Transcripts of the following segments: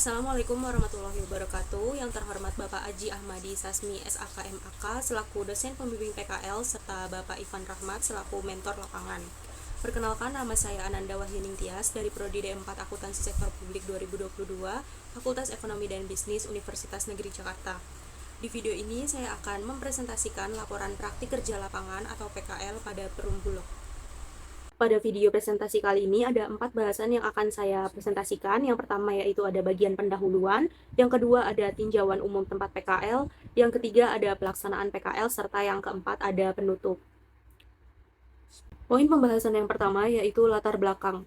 Assalamualaikum warahmatullahi wabarakatuh. Yang terhormat Bapak Aji Ahmadi Sasmi SAKMAK selaku dosen pembimbing PKL serta Bapak Ivan Rahmat selaku mentor lapangan. Perkenalkan, nama saya Ananda Wahyuning Tias dari Prodi D4 Akuntansi Sektor Publik 2022, Fakultas Ekonomi dan Bisnis Universitas Negeri Jakarta. Di video ini saya akan mempresentasikan laporan praktik kerja lapangan atau PKL pada Perum Bulog. Pada video presentasi kali ini ada 4 bahasan yang akan saya presentasikan. Yang pertama yaitu ada bagian pendahuluan, yang kedua ada tinjauan umum tempat PKL, yang ketiga ada pelaksanaan PKL, serta yang keempat ada penutup. Poin pembahasan yang pertama yaitu latar belakang.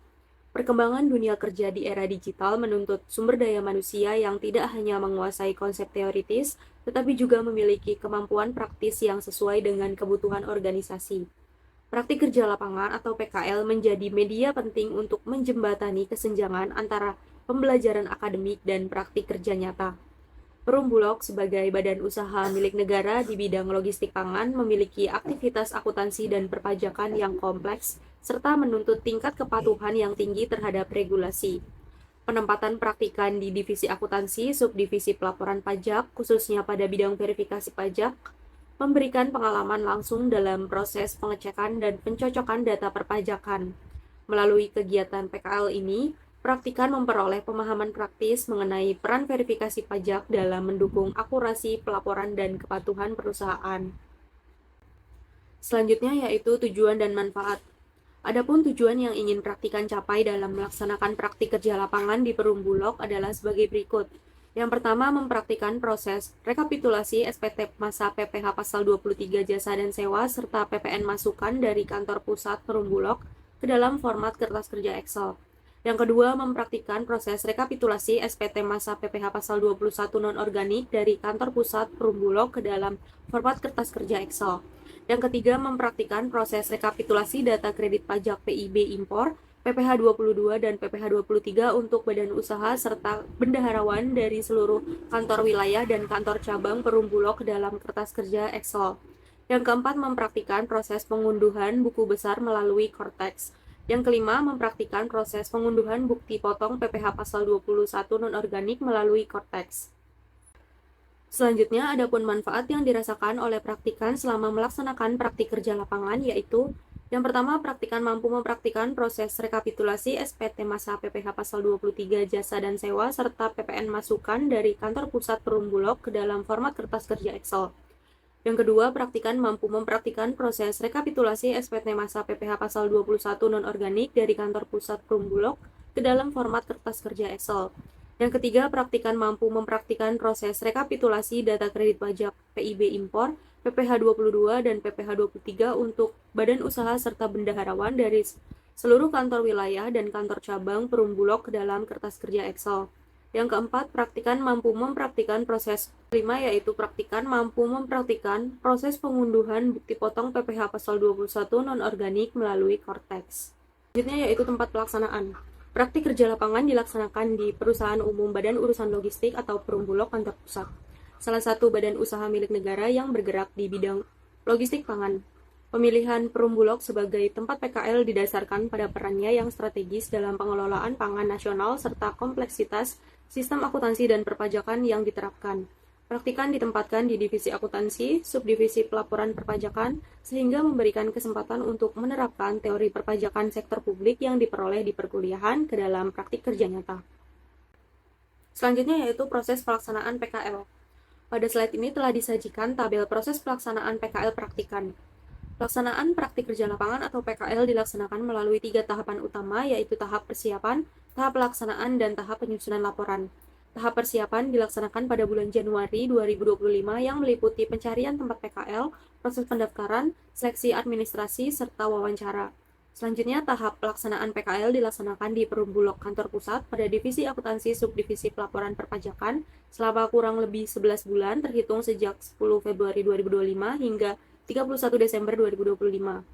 Perkembangan dunia kerja di era digital menuntut sumber daya manusia yang tidak hanya menguasai konsep teoritis, tetapi juga memiliki kemampuan praktis yang sesuai dengan kebutuhan organisasi. Praktik kerja lapangan atau PKL menjadi media penting untuk menjembatani kesenjangan antara pembelajaran akademik dan praktik kerja nyata. Perum Bulog sebagai badan usaha milik negara di bidang logistik pangan memiliki aktivitas akuntansi dan perpajakan yang kompleks, serta menuntut tingkat kepatuhan yang tinggi terhadap regulasi. Penempatan praktikan di divisi akuntansi, subdivisi pelaporan pajak, khususnya pada bidang verifikasi pajak, memberikan pengalaman langsung dalam proses pengecekan dan pencocokan data perpajakan. Melalui kegiatan PKL ini, praktikan memperoleh pemahaman praktis mengenai peran verifikasi pajak dalam mendukung akurasi pelaporan dan kepatuhan perusahaan. Selanjutnya yaitu tujuan dan manfaat. Adapun tujuan yang ingin praktikan capai dalam melaksanakan praktik kerja lapangan di Perum Bulog adalah sebagai berikut. Yang pertama, mempraktikkan proses rekapitulasi SPT masa PPh pasal 23 jasa dan sewa serta PPN masukan dari kantor pusat Perum Bulog ke dalam format kertas kerja Excel. Yang kedua, mempraktikkan proses rekapitulasi SPT masa PPh pasal 21 non-organik dari kantor pusat Perum Bulog ke dalam format kertas kerja Excel. Yang ketiga, mempraktikkan proses rekapitulasi data kredit pajak PIB impor PPh 22 dan PPh 23 untuk badan usaha serta bendaharawan dari seluruh kantor wilayah dan kantor cabang Perum Bulog ke dalam kertas kerja Excel. Yang keempat, mempraktikkan proses pengunduhan buku besar melalui Cortex. Yang kelima, mempraktikkan proses pengunduhan bukti potong PPh pasal 21 non-organik melalui Cortex. Selanjutnya, adapun manfaat yang dirasakan oleh praktikan selama melaksanakan praktik kerja lapangan yaitu yang pertama, praktikan mampu mempraktikkan proses rekapitulasi SPT masa PPh pasal 23 jasa dan sewa serta PPN masukan dari kantor pusat Perum Bulog ke dalam format kertas kerja Excel. Yang kedua, praktikan mampu mempraktikkan proses rekapitulasi SPT masa PPh pasal 21 non-organik dari kantor pusat Perum Bulog ke dalam format kertas kerja Excel. Yang ketiga, praktikan mampu mempraktikkan proses rekapitulasi data kredit pajak PIB impor PPh 22 dan PPh 23 untuk badan usaha serta bendaharawan dari seluruh kantor wilayah dan kantor cabang Perum Bulog ke dalam kertas kerja Excel. Yang keempat, praktikan mampu mempraktikkan proses kelima yaitu praktikan mampu mempraktikkan proses pengunduhan bukti potong PPh pasal 21 non-organik melalui Cortex. Selanjutnya yaitu tempat pelaksanaan. Praktik kerja lapangan dilaksanakan di Perusahaan Umum Badan Urusan Logistik atau Perum Bulog kantor pusat, salah satu badan usaha milik negara yang bergerak di bidang logistik pangan. Pemilihan Perum Bulog sebagai tempat PKL didasarkan pada perannya yang strategis dalam pengelolaan pangan nasional serta kompleksitas sistem akuntansi dan perpajakan yang diterapkan. Praktikan ditempatkan di divisi akuntansi, subdivisi pelaporan perpajakan, sehingga memberikan kesempatan untuk menerapkan teori perpajakan sektor publik yang diperoleh di perkuliahan ke dalam praktik kerja nyata. Selanjutnya yaitu proses pelaksanaan PKL. Pada slide ini telah disajikan tabel proses pelaksanaan PKL praktikan. Pelaksanaan praktik kerja lapangan atau PKL dilaksanakan melalui 3 tahapan utama yaitu tahap persiapan, tahap pelaksanaan, dan tahap penyusunan laporan. Tahap persiapan dilaksanakan pada bulan Januari 2025 yang meliputi pencarian tempat PKL, proses pendaftaran, seleksi administrasi, serta wawancara. Selanjutnya, tahap pelaksanaan PKL dilaksanakan di Perum Bulog kantor pusat pada divisi akuntansi subdivisi pelaporan perpajakan selama kurang lebih 11 bulan terhitung sejak 10 Februari 2025 hingga 31 Desember 2025.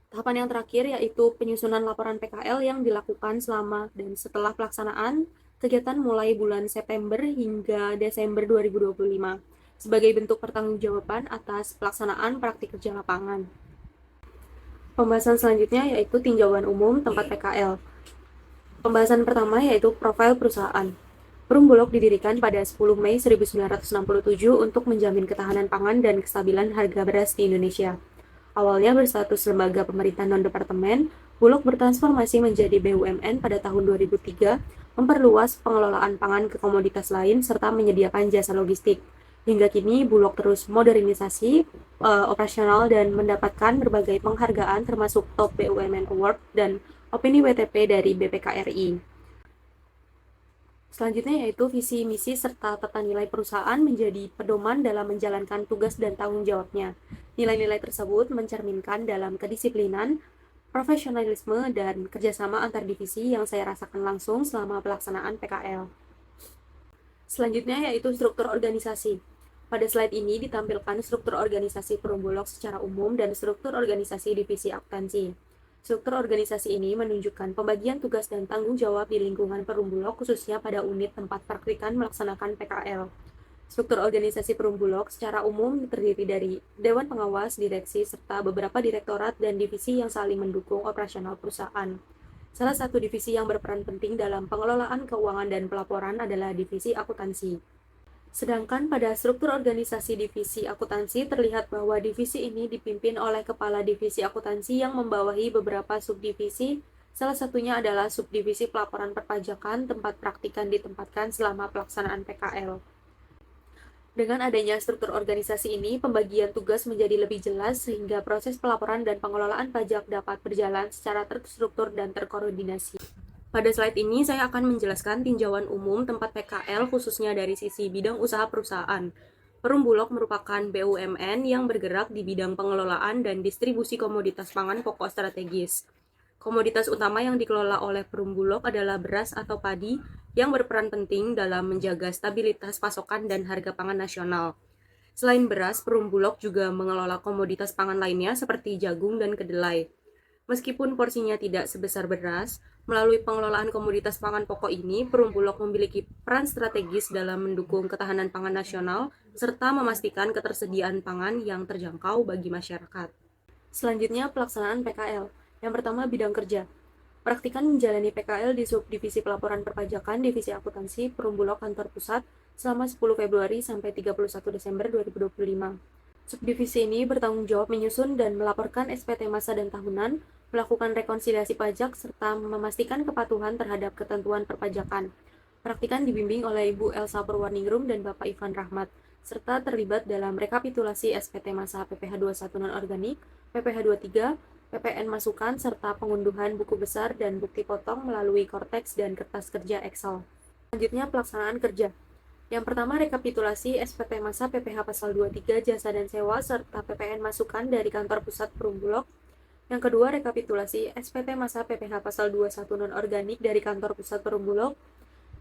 Tahapan yang terakhir yaitu penyusunan laporan PKL yang dilakukan selama dan setelah pelaksanaan kegiatan mulai bulan September hingga Desember 2025 sebagai bentuk pertanggungjawaban atas pelaksanaan praktik kerja lapangan. Pembahasan selanjutnya yaitu tinjauan umum tempat PKL. Pembahasan pertama yaitu profil perusahaan. Perum Bulog didirikan pada 10 Mei 1967 untuk menjamin ketahanan pangan dan kestabilan harga beras di Indonesia. Awalnya berstatus lembaga pemerintah non-departemen, Bulog bertransformasi menjadi BUMN pada tahun 2003, memperluas pengelolaan pangan ke komoditas lain, serta menyediakan jasa logistik. Hingga kini, Bulog terus modernisasi operasional dan mendapatkan berbagai penghargaan termasuk Top BUMN Award dan Opini WTP dari BPKRI. Selanjutnya yaitu visi, misi, serta tata nilai perusahaan menjadi pedoman dalam menjalankan tugas dan tanggung jawabnya. Nilai-nilai tersebut mencerminkan dalam kedisiplinan, profesionalisme, dan kerjasama antar divisi yang saya rasakan langsung selama pelaksanaan PKL. Selanjutnya yaitu struktur organisasi. Pada slide ini ditampilkan struktur organisasi Perum Bulog secara umum dan struktur organisasi divisi akuntansi. Struktur organisasi ini menunjukkan pembagian tugas dan tanggung jawab di lingkungan Perum Bulog khususnya pada unit tempat praktikan melaksanakan PKL. Struktur organisasi Perum Bulog secara umum terdiri dari Dewan Pengawas, Direksi, serta beberapa direktorat dan divisi yang saling mendukung operasional perusahaan. Salah satu divisi yang berperan penting dalam pengelolaan keuangan dan pelaporan adalah divisi akuntansi. Sedangkan pada struktur organisasi divisi akuntansi terlihat bahwa divisi ini dipimpin oleh kepala divisi akuntansi yang membawahi beberapa subdivisi. Salah satunya adalah subdivisi pelaporan perpajakan, tempat praktikan ditempatkan selama pelaksanaan PKL. Dengan adanya struktur organisasi ini, pembagian tugas menjadi lebih jelas sehingga proses pelaporan dan pengelolaan pajak dapat berjalan secara terstruktur dan terkoordinasi. Pada slide ini, saya akan menjelaskan tinjauan umum tempat PKL khususnya dari sisi bidang usaha perusahaan. Perum Bulog merupakan BUMN yang bergerak di bidang pengelolaan dan distribusi komoditas pangan pokok strategis. Komoditas utama yang dikelola oleh Perum Bulog adalah beras atau padi yang berperan penting dalam menjaga stabilitas pasokan dan harga pangan nasional. Selain beras, Perum Bulog juga mengelola komoditas pangan lainnya seperti jagung dan kedelai. Meskipun porsinya tidak sebesar beras, melalui pengelolaan komoditas pangan pokok ini, Perum Bulog memiliki peran strategis dalam mendukung ketahanan pangan nasional serta memastikan ketersediaan pangan yang terjangkau bagi masyarakat. Selanjutnya, pelaksanaan PKL. Yang pertama, bidang kerja. Praktikan menjalani PKL di subdivisi pelaporan perpajakan divisi akuntansi Perum Bulog kantor pusat selama 10 Februari sampai 31 Desember 2025. Subdivisi ini bertanggung jawab menyusun dan melaporkan SPT masa dan tahunan, melakukan rekonsiliasi pajak, serta memastikan kepatuhan terhadap ketentuan perpajakan. Praktikan dibimbing oleh Ibu Elsa Purwaningrum dan Bapak Ivan Rahmat, serta terlibat dalam rekapitulasi SPT masa PPh 21 non-organik, PPh 23, PPN masukan, serta pengunduhan buku besar dan bukti potong melalui Cortex dan kertas kerja Excel. Selanjutnya, pelaksanaan kerja. Yang pertama, rekapitulasi SPT masa PPh pasal 23 jasa dan sewa serta PPN masukan dari kantor pusat Perum Bulog. Yang kedua, rekapitulasi SPT masa PPh pasal 21 non-organik dari kantor pusat Perum Bulog.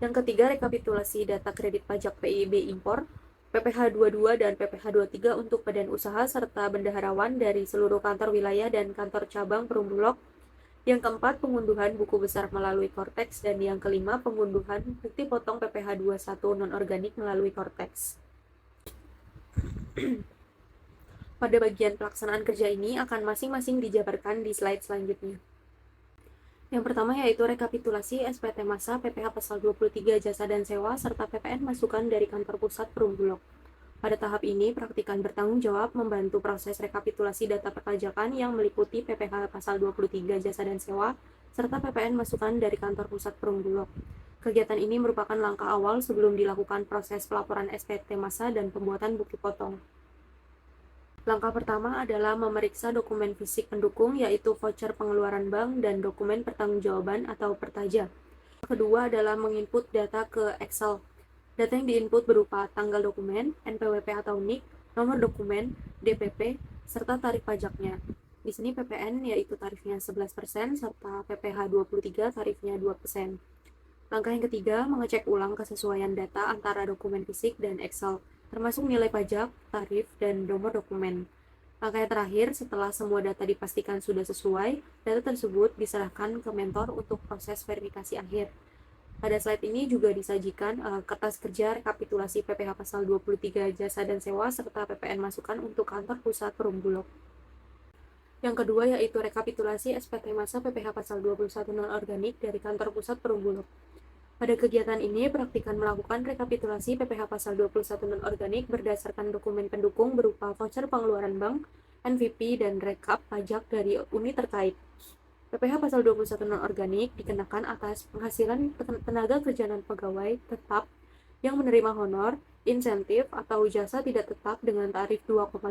Yang ketiga, rekapitulasi data kredit pajak PIB impor, PPh 22 dan PPh 23 untuk badan usaha serta bendaharawan dari seluruh kantor wilayah dan kantor cabang Perum Bulog. Yang keempat, pengunduhan buku besar melalui Cortex, dan yang kelima, pengunduhan bukti potong PPh 21 non-organik melalui Cortex. Pada bagian pelaksanaan kerja ini akan masing-masing dijabarkan di slide selanjutnya. Yang pertama yaitu rekapitulasi SPT masa PPh pasal 23 jasa dan sewa serta PPN masukan dari kantor pusat Perum Bulog. Pada tahap ini, praktikan bertanggung jawab membantu proses rekapitulasi data perpajakan yang meliputi PPh pasal 23 jasa dan sewa, serta PPN masukan dari kantor pusat Perum Bulog. Kegiatan ini merupakan langkah awal sebelum dilakukan proses pelaporan SPT masa dan pembuatan bukti potong. Langkah pertama adalah memeriksa dokumen fisik pendukung yaitu voucher pengeluaran bank dan dokumen pertanggungjawaban atau pertaja. Kedua adalah menginput data ke Excel. Data yang diinput berupa tanggal dokumen, NPWP atau NIK, nomor dokumen, DPP, serta tarif pajaknya. Di sini PPN yaitu tarifnya 11% serta PPh 23 tarifnya 2%. Langkah yang ketiga, mengecek ulang kesesuaian data antara dokumen fisik dan Excel, termasuk nilai pajak, tarif, dan nomor dokumen. Langkah yang terakhir, setelah semua data dipastikan sudah sesuai, data tersebut diserahkan ke mentor untuk proses verifikasi akhir. Pada slide ini juga disajikan kertas kerja rekapitulasi PPh pasal 23 jasa dan sewa serta PPN masukan untuk kantor pusat Perum Bulog. Yang kedua yaitu rekapitulasi SPT masa PPh pasal 21 non-organik dari kantor pusat Perum Bulog. Pada kegiatan ini, praktikan melakukan rekapitulasi PPh Pasal 21 non-organik berdasarkan dokumen pendukung berupa voucher pengeluaran bank, NVP, dan rekap pajak dari unit terkait. PPh Pasal 21 non-organik dikenakan atas penghasilan tenaga kerja non-pegawai tetap yang menerima honor, insentif, atau jasa tidak tetap dengan tarif 2,5%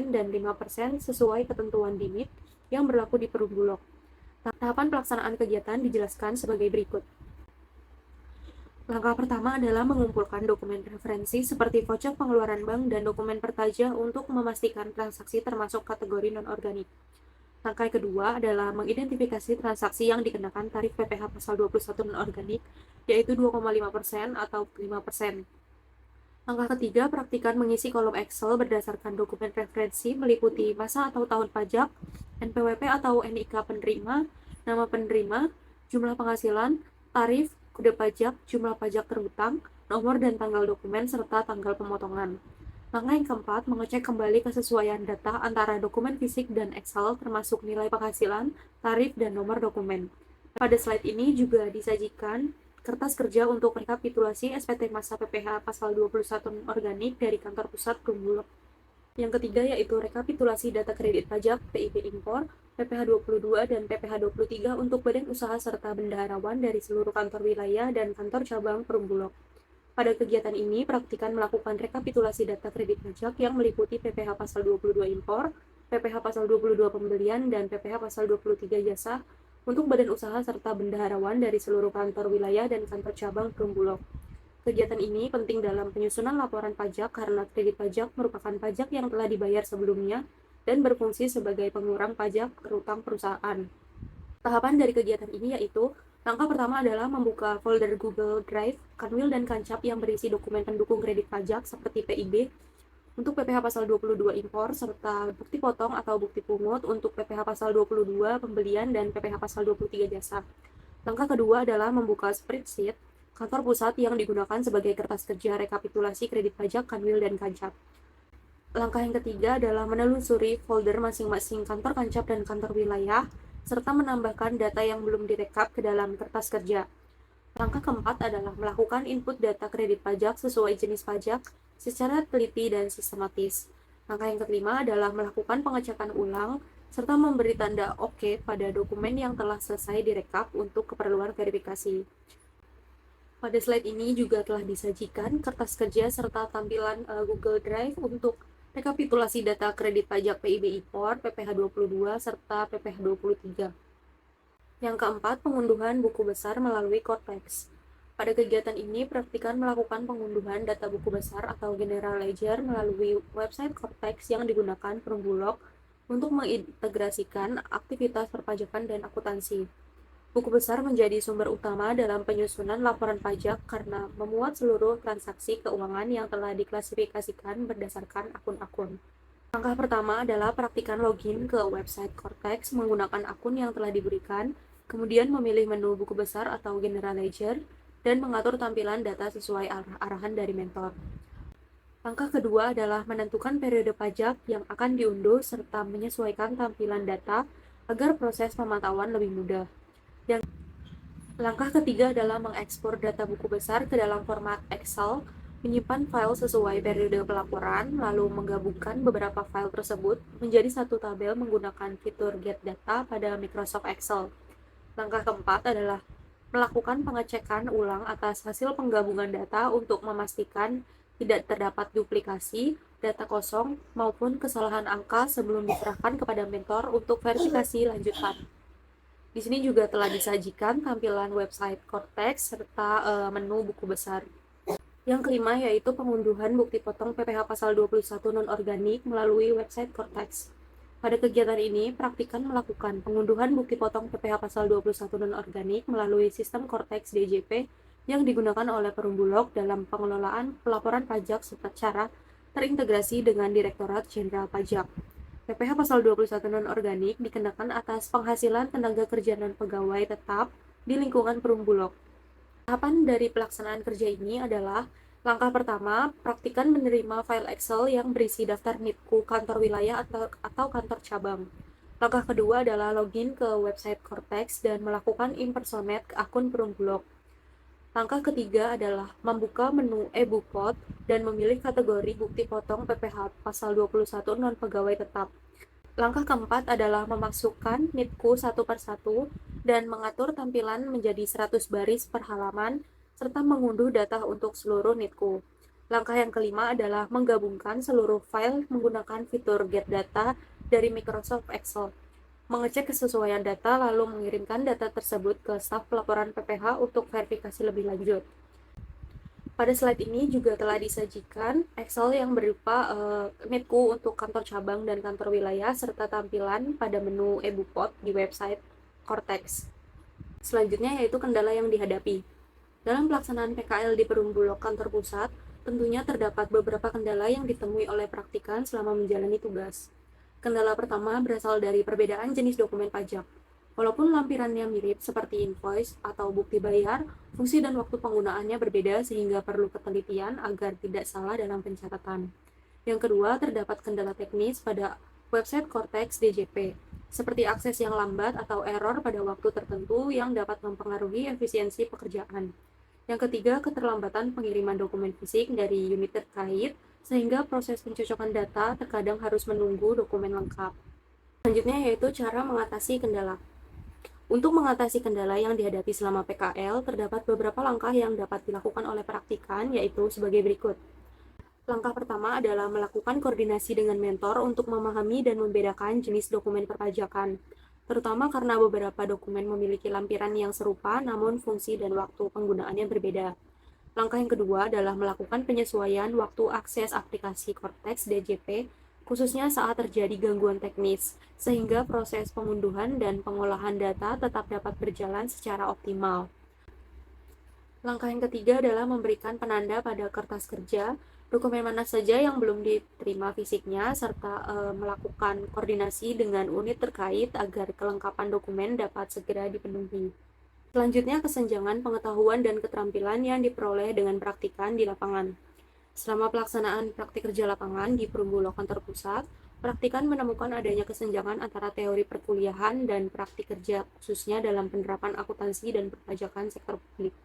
dan 5% sesuai ketentuan limit yang berlaku di Perum Bulog. Tahapan pelaksanaan kegiatan dijelaskan sebagai berikut. Langkah pertama adalah mengumpulkan dokumen referensi seperti voucher pengeluaran bank dan dokumen pertajah untuk memastikan transaksi termasuk kategori non-organik. Langkah kedua adalah mengidentifikasi transaksi yang dikenakan tarif PPh Pasal 21 non-organik, yaitu 2,5% atau 5%. Langkah ketiga, praktikan mengisi kolom Excel berdasarkan dokumen referensi meliputi masa atau tahun pajak, NPWP atau NIK penerima, nama penerima, jumlah penghasilan, tarif, kode pajak, jumlah pajak terhutang, nomor dan tanggal dokumen, serta tanggal pemotongan. Langkah yang keempat, mengecek kembali kesesuaian data antara dokumen fisik dan Excel termasuk nilai penghasilan, tarif, dan nomor dokumen. Pada slide ini juga disajikan kertas kerja untuk rekapitulasi SPT masa PPh Pasal 21 organik dari kantor pusat Perum Bulog. Yang ketiga yaitu rekapitulasi data kredit pajak PIB impor, PPh 22 dan PPh 23 untuk badan usaha serta bendaharawan dari seluruh kantor wilayah dan kantor cabang Perum Bulog. Pada kegiatan ini, praktikan melakukan rekapitulasi data kredit pajak yang meliputi PPh Pasal 22 impor, PPh Pasal 22 pembelian, dan PPh Pasal 23 jasa untuk badan usaha serta bendaharawan dari seluruh kantor wilayah dan kantor cabang Perum Bulog. Kegiatan ini penting dalam penyusunan laporan pajak karena kredit pajak merupakan pajak yang telah dibayar sebelumnya dan berfungsi sebagai pengurang pajak terutang perusahaan. Tahapan dari kegiatan ini yaitu, langkah pertama adalah membuka folder Google Drive, Kanwil, dan Kancap yang berisi dokumen pendukung kredit pajak seperti PIB untuk PPh Pasal 22 impor serta bukti potong atau bukti pungut untuk PPh Pasal 22 pembelian dan PPh Pasal 23 jasa. Langkah kedua adalah membuka spreadsheet kantor pusat yang digunakan sebagai kertas kerja rekapitulasi kredit pajak, Kanwil, dan Kancap. Langkah yang ketiga adalah menelusuri folder masing-masing kantor Kancap dan kantor wilayah, serta menambahkan data yang belum direkap ke dalam kertas kerja. Langkah keempat adalah melakukan input data kredit pajak sesuai jenis pajak secara teliti dan sistematis. Langkah yang kelima adalah melakukan pengecekan ulang, serta memberi tanda OK pada dokumen yang telah selesai direkap untuk keperluan verifikasi. Pada slide ini juga telah disajikan kertas kerja serta tampilan Google Drive untuk rekapitulasi data kredit pajak PIB impor, PPh 22, serta PPh 23. Yang keempat, pengunduhan buku besar melalui Cortex. Pada kegiatan ini, praktikan melakukan pengunduhan data buku besar atau General Ledger melalui website Cortex yang digunakan Perum Bulog untuk mengintegrasikan aktivitas perpajakan dan akuntansi. Buku besar menjadi sumber utama dalam penyusunan laporan pajak karena memuat seluruh transaksi keuangan yang telah diklasifikasikan berdasarkan akun-akun. Langkah pertama adalah praktikan login ke website Cortex menggunakan akun yang telah diberikan, kemudian memilih menu buku besar atau General Ledger, dan mengatur tampilan data sesuai arahan dari mentor. Langkah kedua adalah menentukan periode pajak yang akan diunduh serta menyesuaikan tampilan data agar proses pemantauan lebih mudah. Dan langkah ketiga adalah mengekspor data buku besar ke dalam format Excel, menyimpan file sesuai periode pelaporan, lalu menggabungkan beberapa file tersebut menjadi satu tabel menggunakan fitur Get Data pada Microsoft Excel. Langkah keempat adalah melakukan pengecekan ulang atas hasil penggabungan data untuk memastikan tidak terdapat duplikasi, data kosong, maupun kesalahan angka sebelum diserahkan kepada mentor untuk verifikasi lanjutan. Di sini juga telah disajikan tampilan website Cortex serta menu buku besar. Yang kelima yaitu pengunduhan bukti potong PPh Pasal 21 non-organik melalui website Cortex. Pada kegiatan ini, praktikan melakukan pengunduhan bukti potong PPh Pasal 21 non-organik melalui sistem Cortex DJP yang digunakan oleh Perum Bulog dalam pengelolaan pelaporan pajak secara terintegrasi dengan Direktorat Jenderal Pajak. PPh Pasal 21 non-organik dikenakan atas penghasilan tenaga kerja non-pegawai tetap di lingkungan Perum Bulog. Tahapan dari pelaksanaan kerja ini adalah, langkah pertama, praktikan menerima file Excel yang berisi daftar NIPKU kantor wilayah atau kantor cabang. Langkah kedua adalah login ke website Cortex dan melakukan impersonate ke akun Perum Bulog. Langkah ketiga adalah membuka menu e-Bupot dan memilih kategori bukti potong PPh pasal 21 non-pegawai tetap. Langkah keempat adalah memasukkan NIPKU satu per satu dan mengatur tampilan menjadi 100 baris per halaman, serta mengunduh data untuk seluruh NIPKU. Langkah yang kelima adalah menggabungkan seluruh file menggunakan fitur Get Data dari Microsoft Excel, mengecek kesesuaian data lalu mengirimkan data tersebut ke staf pelaporan PPh untuk verifikasi lebih lanjut. Pada slide ini juga telah disajikan Excel yang berupa NIPKU untuk kantor cabang dan kantor wilayah serta tampilan pada menu e-Bupot di website Cortex. Selanjutnya yaitu kendala yang dihadapi. Dalam pelaksanaan PKL di Perum Bulog kantor pusat, tentunya terdapat beberapa kendala yang ditemui oleh praktikan selama menjalani tugas. Kendala pertama berasal dari perbedaan jenis dokumen pajak. Walaupun lampirannya mirip seperti invoice atau bukti bayar, fungsi dan waktu penggunaannya berbeda sehingga perlu ketelitian agar tidak salah dalam pencatatan. Yang kedua, terdapat kendala teknis pada website Cortex DJP, seperti akses yang lambat atau error pada waktu tertentu yang dapat mempengaruhi efisiensi pekerjaan. Yang ketiga, keterlambatan pengiriman dokumen fisik dari unit terkait, sehingga proses pencocokan data terkadang harus menunggu dokumen lengkap. Selanjutnya yaitu cara mengatasi kendala. Untuk mengatasi kendala yang dihadapi selama PKL, terdapat beberapa langkah yang dapat dilakukan oleh praktikan, yaitu sebagai berikut. Langkah pertama adalah melakukan koordinasi dengan mentor untuk memahami dan membedakan jenis dokumen perpajakan, terutama karena beberapa dokumen memiliki lampiran yang serupa namun fungsi dan waktu penggunaannya berbeda. Langkah yang kedua adalah melakukan penyesuaian waktu akses aplikasi Cortex DJP, khususnya saat terjadi gangguan teknis, sehingga proses pengunduhan dan pengolahan data tetap dapat berjalan secara optimal. Langkah yang ketiga adalah memberikan penanda pada kertas kerja, dokumen mana saja yang belum diterima fisiknya, serta melakukan koordinasi dengan unit terkait agar kelengkapan dokumen dapat segera dipenuhi. Selanjutnya, kesenjangan pengetahuan dan keterampilan yang diperoleh dengan praktikan di lapangan. Selama pelaksanaan praktik kerja lapangan di Perum Bulog kantor pusat, praktikan menemukan adanya kesenjangan antara teori perkuliahan dan praktik kerja, khususnya dalam penerapan akuntansi dan perpajakan sektor publik.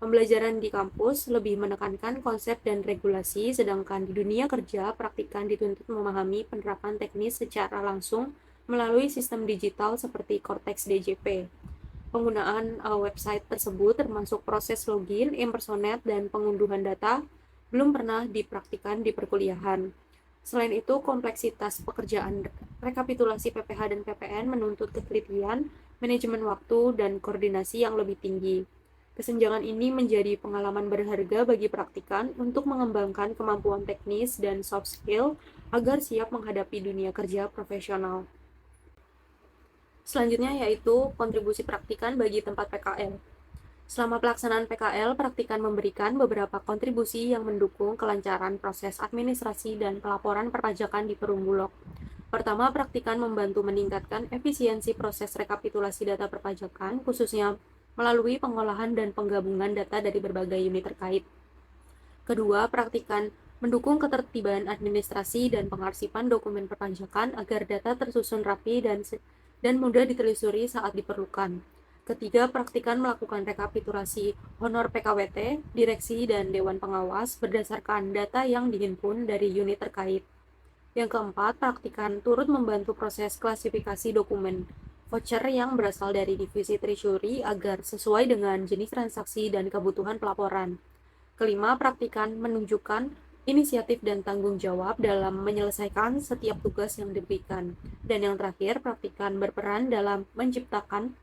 Pembelajaran di kampus lebih menekankan konsep dan regulasi, sedangkan di dunia kerja, praktikan dituntut memahami penerapan teknis secara langsung melalui sistem digital seperti Cortex DJP. Penggunaan website tersebut termasuk proses login, impersonate, dan pengunduhan data belum pernah dipraktikkan di perkuliahan. Selain itu, kompleksitas pekerjaan rekapitulasi PPh dan PPN menuntut ketelitian, manajemen waktu, dan koordinasi yang lebih tinggi. Kesenjangan ini menjadi pengalaman berharga bagi praktikan untuk mengembangkan kemampuan teknis dan soft skill agar siap menghadapi dunia kerja profesional. Selanjutnya yaitu kontribusi praktikan bagi tempat PKL. Selama pelaksanaan PKL, praktikan memberikan beberapa kontribusi yang mendukung kelancaran proses administrasi dan pelaporan perpajakan di Perum Bulog. Pertama, praktikan membantu meningkatkan efisiensi proses rekapitulasi data perpajakan, khususnya melalui pengolahan dan penggabungan data dari berbagai unit terkait. Kedua, praktikan mendukung ketertiban administrasi dan pengarsipan dokumen perpajakan agar data tersusun rapi dan mudah ditelusuri saat diperlukan. Ketiga, praktikan melakukan rekapitulasi honor PKWT, direksi, dan dewan pengawas berdasarkan data yang dihimpun dari unit terkait. Yang keempat, praktikan turut membantu proses klasifikasi dokumen voucher yang berasal dari divisi treasury agar sesuai dengan jenis transaksi dan kebutuhan pelaporan. Kelima, praktikan menunjukkan inisiatif dan tanggung jawab dalam menyelesaikan setiap tugas yang diberikan. Dan yang terakhir, praktikan berperan dalam menciptakan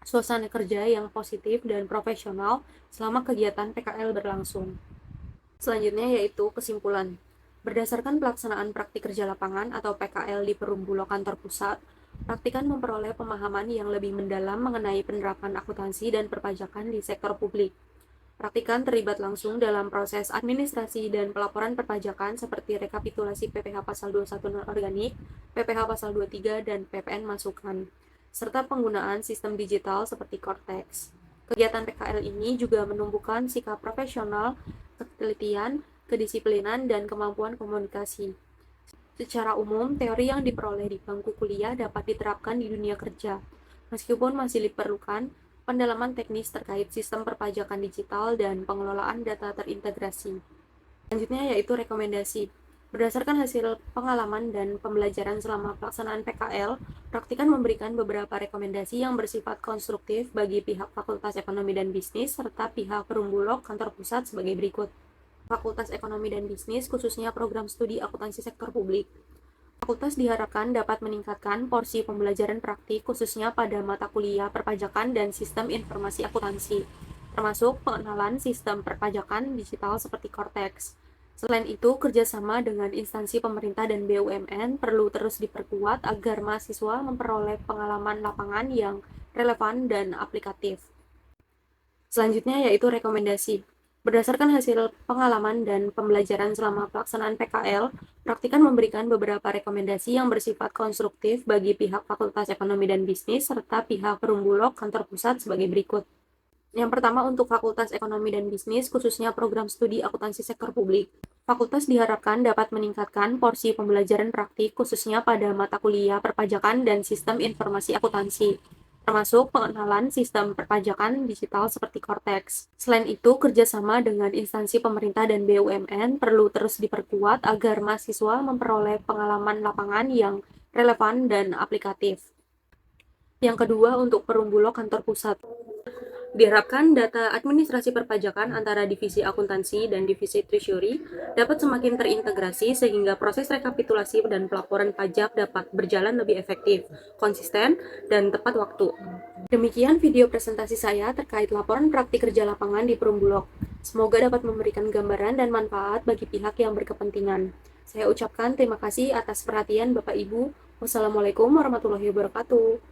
suasana kerja yang positif dan profesional selama kegiatan PKL berlangsung. Selanjutnya yaitu kesimpulan. Berdasarkan pelaksanaan praktik kerja lapangan atau PKL di Perum Bulog kantor pusat, praktikan memperoleh pemahaman yang lebih mendalam mengenai penerapan akuntansi dan perpajakan di sektor publik. Praktikan terlibat langsung dalam proses administrasi dan pelaporan perpajakan seperti rekapitulasi PPh pasal 21 non-organik, PPh pasal 23, dan PPN masukan, serta penggunaan sistem digital seperti Cortex. Kegiatan PKL ini juga menumbuhkan sikap profesional, ketelitian, kedisiplinan, dan kemampuan komunikasi. Secara umum, teori yang diperoleh di bangku kuliah dapat diterapkan di dunia kerja. Meskipun masih diperlukan pendalaman teknis terkait sistem perpajakan digital, dan pengelolaan data terintegrasi. Selanjutnya yaitu rekomendasi. Berdasarkan hasil pengalaman dan pembelajaran selama pelaksanaan PKL, praktikan memberikan beberapa rekomendasi yang bersifat konstruktif bagi pihak Fakultas Ekonomi dan Bisnis serta pihak Perumbulok Kantor Pusat sebagai berikut. Fakultas Ekonomi dan Bisnis, khususnya program studi akuntansi sektor publik. Fakultas diharapkan dapat meningkatkan porsi pembelajaran praktik khususnya pada mata kuliah perpajakan dan sistem informasi akuntansi, termasuk pengenalan sistem perpajakan digital seperti Cortex. Selain itu, kerjasama dengan instansi pemerintah dan BUMN perlu terus diperkuat agar mahasiswa memperoleh pengalaman lapangan yang relevan dan aplikatif. Selanjutnya yaitu rekomendasi. Berdasarkan hasil pengalaman dan pembelajaran selama pelaksanaan PKL, praktikan memberikan beberapa rekomendasi yang bersifat konstruktif bagi pihak Fakultas Ekonomi dan Bisnis serta pihak Perumbulok Kantor Pusat sebagai berikut. Yang pertama untuk Fakultas Ekonomi dan Bisnis, khususnya program studi akuntansi sektor publik. Fakultas diharapkan dapat meningkatkan porsi pembelajaran praktik khususnya pada mata kuliah perpajakan dan sistem informasi akuntansi, termasuk pengenalan sistem perpajakan digital seperti Cortex. Selain itu, kerjasama dengan instansi pemerintah dan BUMN perlu terus diperkuat agar mahasiswa memperoleh pengalaman lapangan yang relevan dan aplikatif. Yang kedua, untuk Perumbulok Kantor Pusat. Diharapkan data administrasi perpajakan antara divisi akuntansi dan divisi treasury dapat semakin terintegrasi sehingga proses rekapitulasi dan pelaporan pajak dapat berjalan lebih efektif, konsisten, dan tepat waktu. Demikian video presentasi saya terkait laporan praktik kerja lapangan di Perumbulok. Semoga dapat memberikan gambaran dan manfaat bagi pihak yang berkepentingan. Saya ucapkan terima kasih atas perhatian Bapak Ibu. Wassalamualaikum warahmatullahi wabarakatuh.